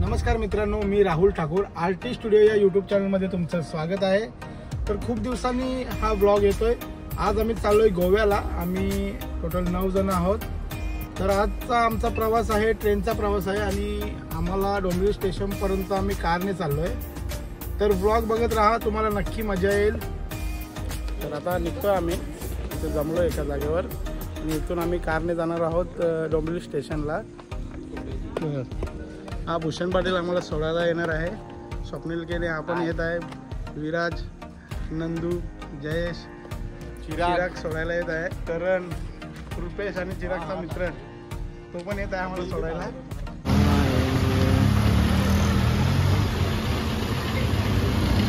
नमस्कार मित्रांनो, मी Rahul Thakur RT studio या यूट्यूब चॅनलमध्ये तुमचं स्वागत आहे। तर खूप दिवसांनी हा ब्लॉग येतोय। आज आम्ही चाललोय गोव्याला। आम्ही टोटल 9 जण आहोत। तर आजचा आमचा प्रवास आहे, ट्रेनचा प्रवास आहे आणि आम्हाला डोंबिवली स्टेशन पर्यंत आम्ही कारने चाललोय। तर ब्लॉग बघत राहा, तुम्हाला नक्की मजा येईल। तर आता निघतोय आम्ही, इथे जमलो एका जागेवर आणि इथून आम्ही कारने जाणार आहोत डोंबिवली स्टेशनला। हा भूषण पाटील आम्हाला सोडायला येणार आहे। स्वप्नील केले आपण येत आहे, विराज, नंदू, जयेश, चिराग सोडायला येत आहे, करण, रुपेश आणि चिरागचा मित्र तो पण येत आहे आम्हाला सोडायला।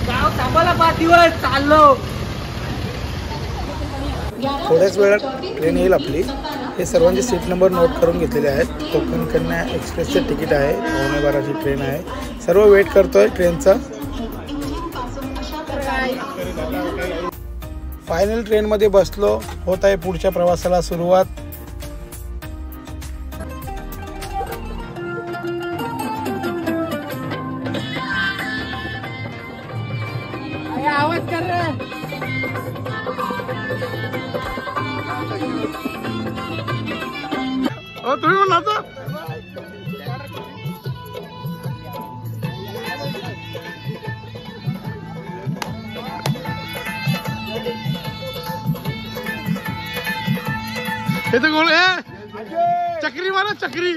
गाव थांबायला 5 दिवस चाललो। थोड्याच वेळात ट्रेन येईल आपली। हे सर्वांचे सीट नंबर नोट करून घेतलेले आहेत। कोकण कन्या एक्सप्रेसचे तिकीट आहे, 9:12ची ट्रेन आहे। सर्व वेट करतोय ट्रेनचा। फायनल ट्रेनमध्ये बसलो, होत आहे पुढच्या प्रवासाला सुरुवात। आवाज कर रे। तुम्ही म्हणा हे तर गोळ आहे, चक्री मारा चक्री।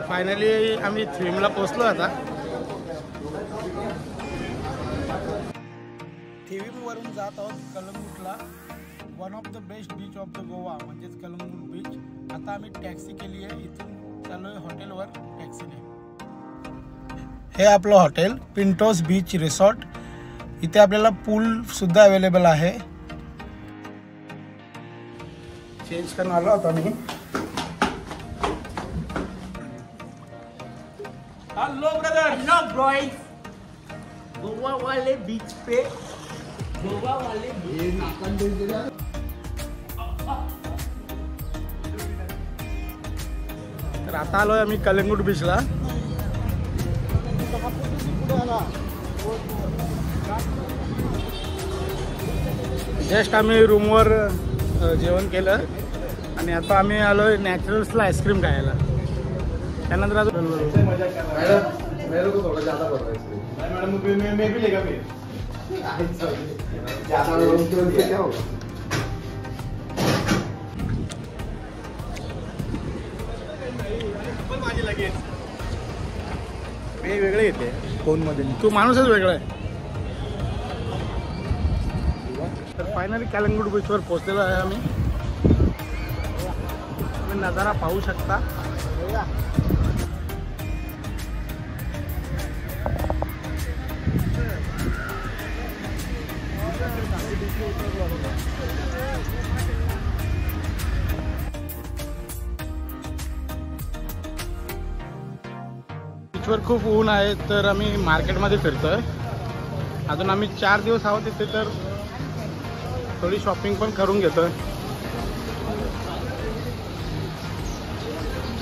फायनली आम्ही थ्रीमला पोहोचलो। आता थ्रीम वरून जात आहोत कलंगूटला, one of the best beach of the Goa म्हणजेच कलंगूट बीच। आता आम्ही टॅक्सी केली आहे, इथून चाललोय हॉटेलवर टॅक्सीने। हे आपलं हॉटेल पिंटोस बीच रिसॉर्ट। इथे आपल्याला पूल सुद्धा अवेलेबल आहे। चेंज करने आलो होता मी। Hello brother, hello boys. Goa वाले बीच पे, गोवा वाले तर आता आलोय आम्ही कलंगूट बीचला। जस्ट आम्ही रूमवर जेवण केलं आणि आता आम्ही आलोय नॅचरल्सला आईस्क्रीम खायला। त्यानंतर अजून वेगळे येते फोन मध्ये, तू माणूसच वेगळा आहे। तर फायनली कलंगूट बीचवर पोहोचलेलो आहे आम्ही। तुम्ही नजारा पाहू शकता। बीचवर खूप ऊन आहे, तर आम्ही मार्केटमध्ये फिरतोय। अजून आम्ही 4 दिवस आहोत तिथे, तर थोडी शॉपिंग पण करून घेतोय।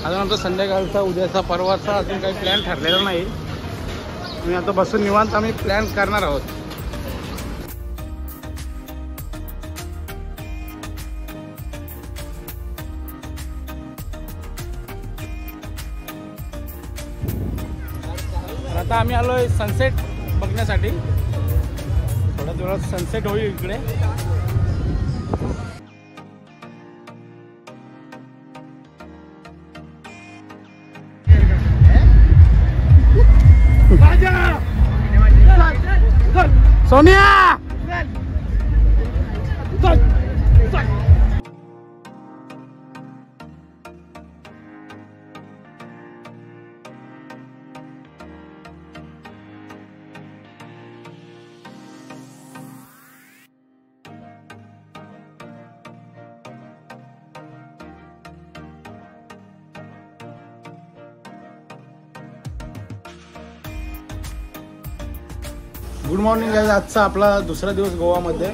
अजून आमचा संध्याकाळचा, उद्याचा, परवाचा अजून काही प्लॅन ठरलेला नाही। मी आता बसून निवांत आम्ही प्लॅन करणार आहोत। आता आम्ही आलोय सनसेट बघण्यासाठी। थोड्या वेळात सनसेट होईल इकडे। Sonia good morning guys. आजचा आपला दुसरा दिवस गोवामध्ये.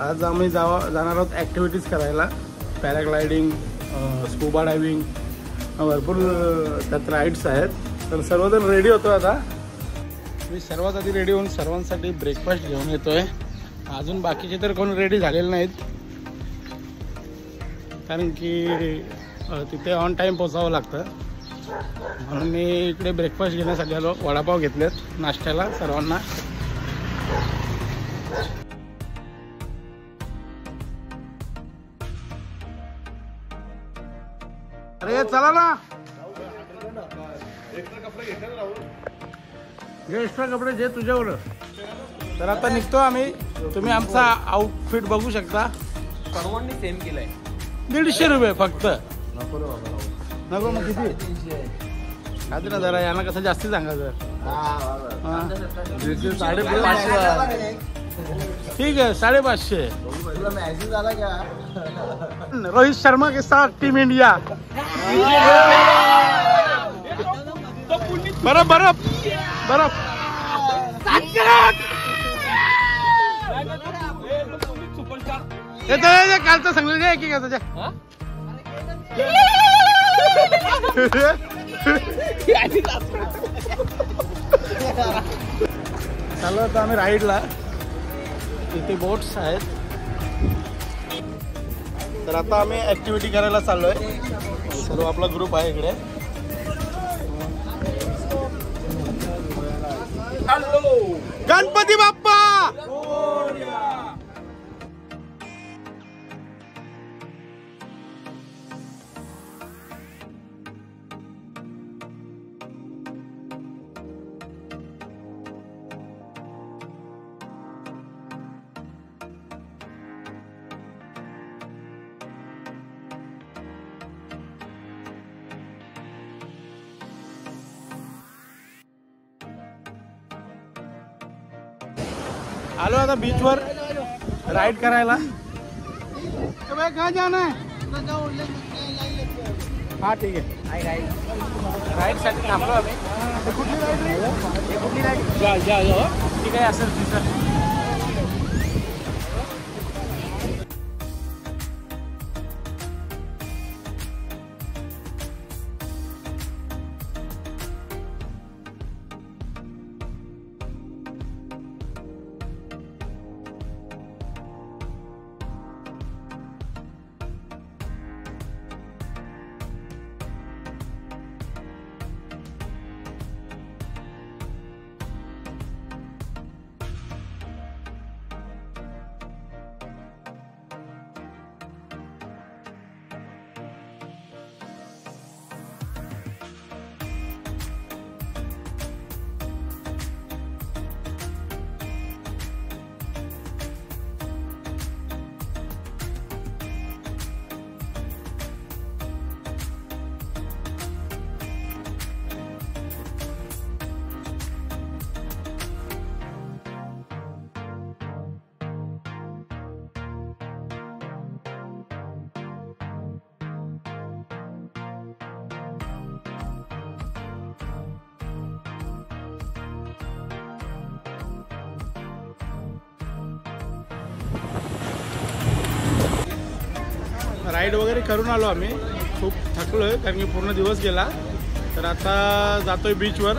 आज आम्ही जाणार आहोत ॲक्टिव्हिटीज करायला. पॅराग्लायडिंग, स्कुबा डायव्हिंग, भरपूर त्यात राईड्स आहेत. तर सर्वजण रेडी होतो. आता मी सर्वात आधी रेडी होऊन सर्वांसाठी ब्रेकफास्ट घेऊन येतोय. अजून बाकीचे तर कोण रेडी झालेले नाहीत, कारण की तिथे ऑन टाईम पोचावं लागतं. म्हणून मी इकडे ब्रेकफास्ट घेण्यासाठी आलो. वडापाव घेतलेत नाश्त्याला सर्वांना. अरे चला ना, घे एक्स्ट्रा कपडे जे तुझ्यावर. तर आता निघतो आम्ही. तुम्ही आमचा आउटफिट बघू शकता. सर्वांनी सेम केलाय. 150 रुपये फक्त. नको मग किती खाते ना जरा. यांना कसं जास्ती सांगायचं. 550. ठीक आहे 550. रोहित शर्मा के साथ टीम इंडिया. बर्फ बर्फ बर्फ. येतं कालचं सांगलं काय की त्याच्या. चाललो आता आम्ही राईडला. इथे बोट्स आहेत. तर आता आम्ही ऍक्टिव्हिटी करायला चाललोय. सर्व आपला ग्रुप आहे इकडे. गणपती बाप्पा. आलो आता बीचवर राईड करायला. कहाँ जाना है? हाँ ठीक आहे. राईड साठी थांबलो आम्ही. कुठली राईड? ठीक आहे असेल तिथं. राईड वगैरे करून आलो आम्ही. खूप थकलोय कारण की पूर्ण दिवस गेला. तर आता जातोय बीचवर.